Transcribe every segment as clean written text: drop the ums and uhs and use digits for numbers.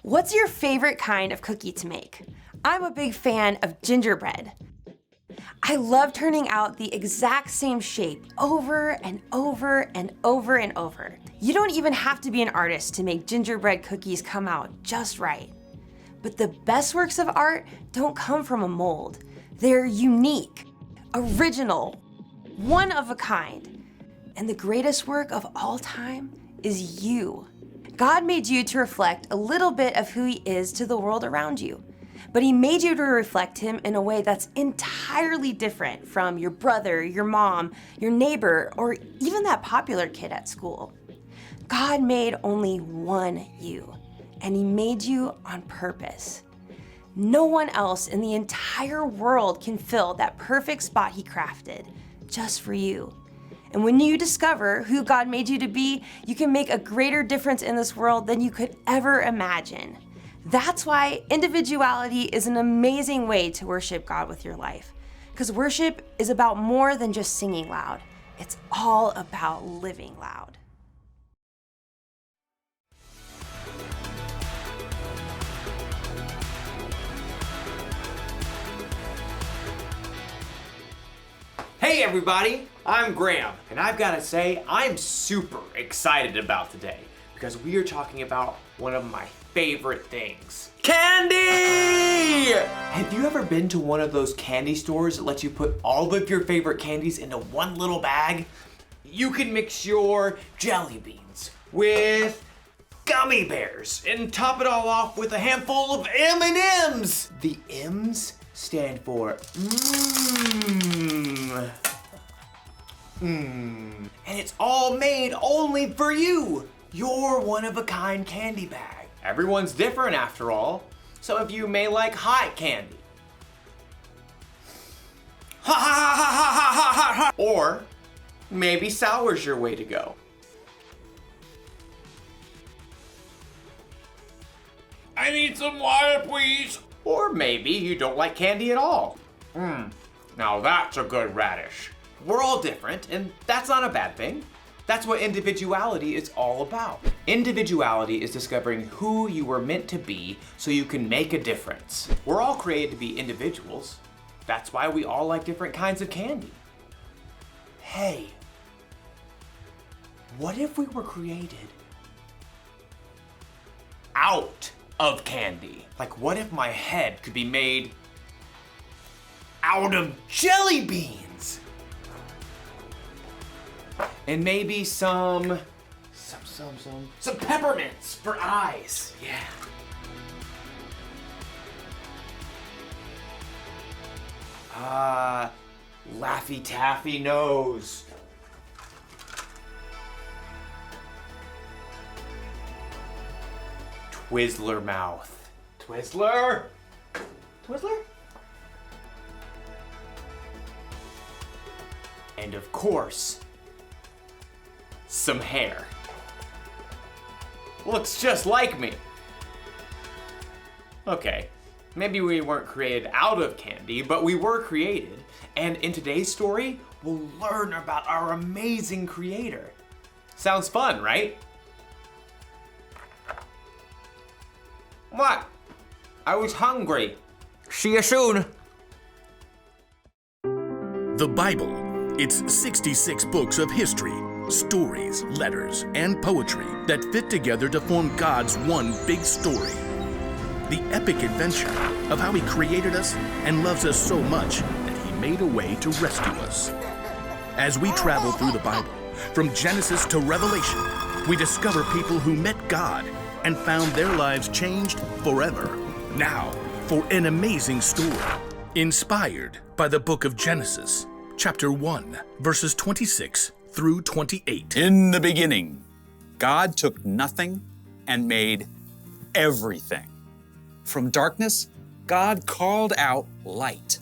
What's your favorite kind of cookie to make? I'm a big fan of gingerbread. I love turning out the exact same shape over and over and over and over. You don't even have to be an artist to make gingerbread cookies come out just right. But the best works of art don't come from a mold. They're unique, original, one of a kind. And the greatest work of all time is you. God made you to reflect a little bit of who He is to the world around you. But He made you to reflect Him in a way that's entirely different from your brother, your mom, your neighbor, or even that popular kid at school. God made only one you, and He made you on purpose. No one else in the entire world can fill that perfect spot He crafted, just for you. And when you discover who God made you to be, you can make a greater difference in this world than you could ever imagine. That's why individuality is an amazing way to worship God with your life. Because worship is about more than just singing loud. It's all about living loud. Hey everybody, I'm Graham, and I've got to say I'm super excited about today because we are talking about one of my favorite things. Candy! Have you ever been to one of those candy stores that lets you put all of your favorite candies into one little bag? You can mix your jelly beans with gummy bears and top it all off with a handful of M&Ms. The M's stand for mmm. And it's all made only for you. Your one-of-a-kind candy bag. Everyone's different after all. Some of you may like hot candy. Ha ha ha ha ha ha ha ha. Or maybe sour's your way to go. I need some water, please. Or maybe you don't like candy at all. Now that's a good radish. We're all different, and that's not a bad thing. That's what individuality is all about. Individuality is discovering who you were meant to be so you can make a difference. We're all created to be individuals. That's why we all like different kinds of candy. Hey, what if we were created out of candy? Like, what if my head could be made out of jelly beans? And maybe some peppermints for eyes. Yeah. Laffy Taffy nose. Twizzler mouth. Twizzler? Twizzler? And of course, some hair. Looks just like me. Okay, maybe we weren't created out of candy, but we were created. And in today's story, we'll learn about our amazing creator. Sounds fun, right? What? I was hungry. See you soon. The Bible. It's 66 books of history, stories, letters, and poetry that fit together to form God's one big story. The epic adventure of how He created us and loves us so much that He made a way to rescue us. As we travel through the Bible, from Genesis to Revelation, we discover people who met God and found their lives changed forever. Now, for an amazing story, inspired by the book of Genesis, chapter 1, verses 26 through 28. In the beginning, God took nothing and made everything. From darkness, God called out light.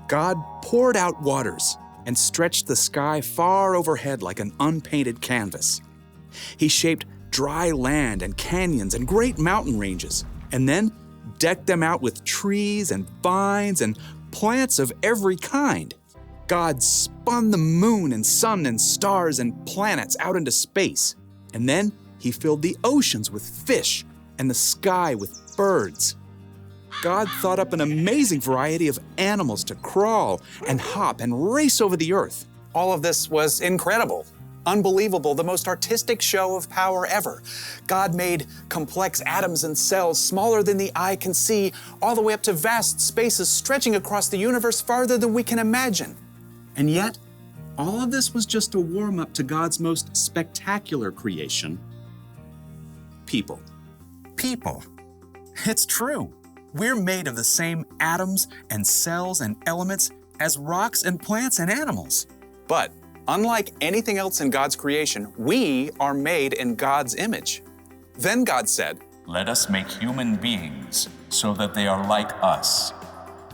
God poured out waters and stretched the sky far overhead like an unpainted canvas. He shaped dry land and canyons and great mountain ranges, and then decked them out with trees and vines and plants of every kind. God spun the moon and sun and stars and planets out into space, and then He filled the oceans with fish and the sky with birds. God thought up an amazing variety of animals to crawl and hop and race over the earth. All of this was incredible, unbelievable, the most artistic show of power ever. God made complex atoms and cells smaller than the eye can see, all the way up to vast spaces stretching across the universe farther than we can imagine. And yet, all of this was just a warm-up to God's most spectacular creation, people. People. It's true. We're made of the same atoms and cells and elements as rocks and plants and animals. But unlike anything else in God's creation, we are made in God's image. Then God said, Let us make human beings so that they are like us.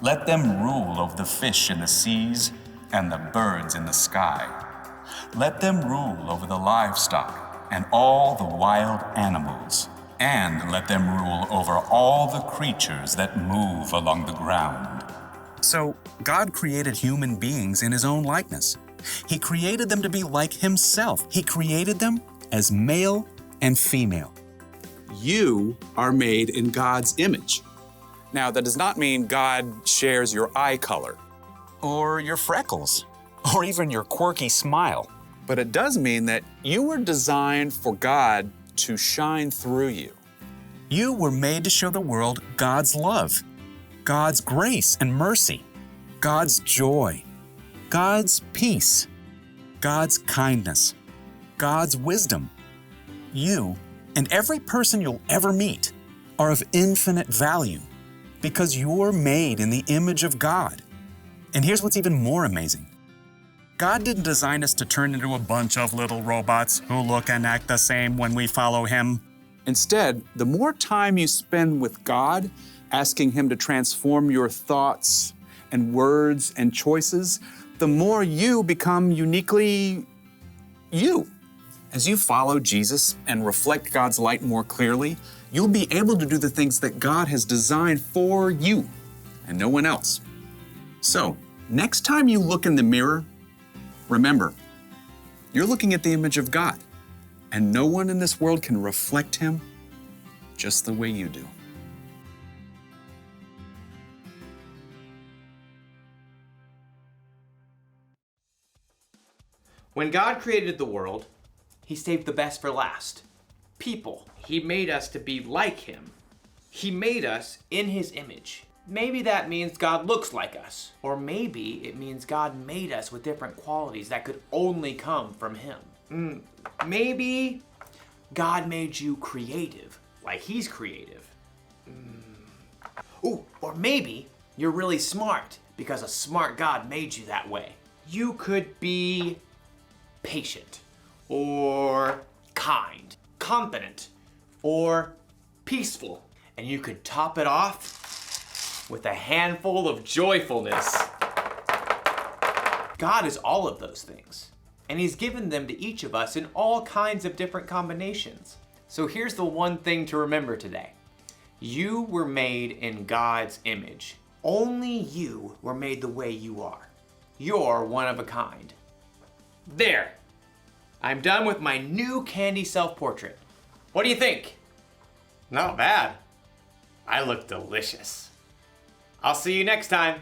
Let them rule over the fish in the seas and the birds in the sky. Let them rule over the livestock and all the wild animals. And let them rule over all the creatures that move along the ground. So God created human beings in his own likeness. He created them to be like himself. He created them as male and female. You are made in God's image. Now, that does not mean God shares your eye color, or your freckles, or even your quirky smile. But it does mean that you were designed for God to shine through you. You were made to show the world God's love, God's grace and mercy, God's joy, God's peace, God's kindness, God's wisdom. You and every person you'll ever meet are of infinite value because you're made in the image of God. And here's what's even more amazing. God didn't design us to turn into a bunch of little robots who look and act the same when we follow him. Instead, the more time you spend with God, asking him to transform your thoughts and words and choices, the more you become uniquely you. As you follow Jesus and reflect God's light more clearly, you'll be able to do the things that God has designed for you and no one else. So, next time you look in the mirror, remember, you're looking at the image of God, and no one in this world can reflect him just the way you do. When God created the world, he saved the best for last. People. He made us to be like him. He made us in his image. Maybe that means God looks like us. Or maybe it means God made us with different qualities that could only come from him. Maybe God made you creative, like he's creative. Ooh, or maybe you're really smart because a smart God made you that way. You could be patient, or kind, confident, or peaceful. And you could top it off with a handful of joyfulness. God is all of those things, and he's given them to each of us in all kinds of different combinations. So here's the one thing to remember today. You were made in God's image. Only you were made the way you are. You're one of a kind. There. I'm done with my new candy self-portrait. What do you think? Not bad. I look delicious. I'll see you next time.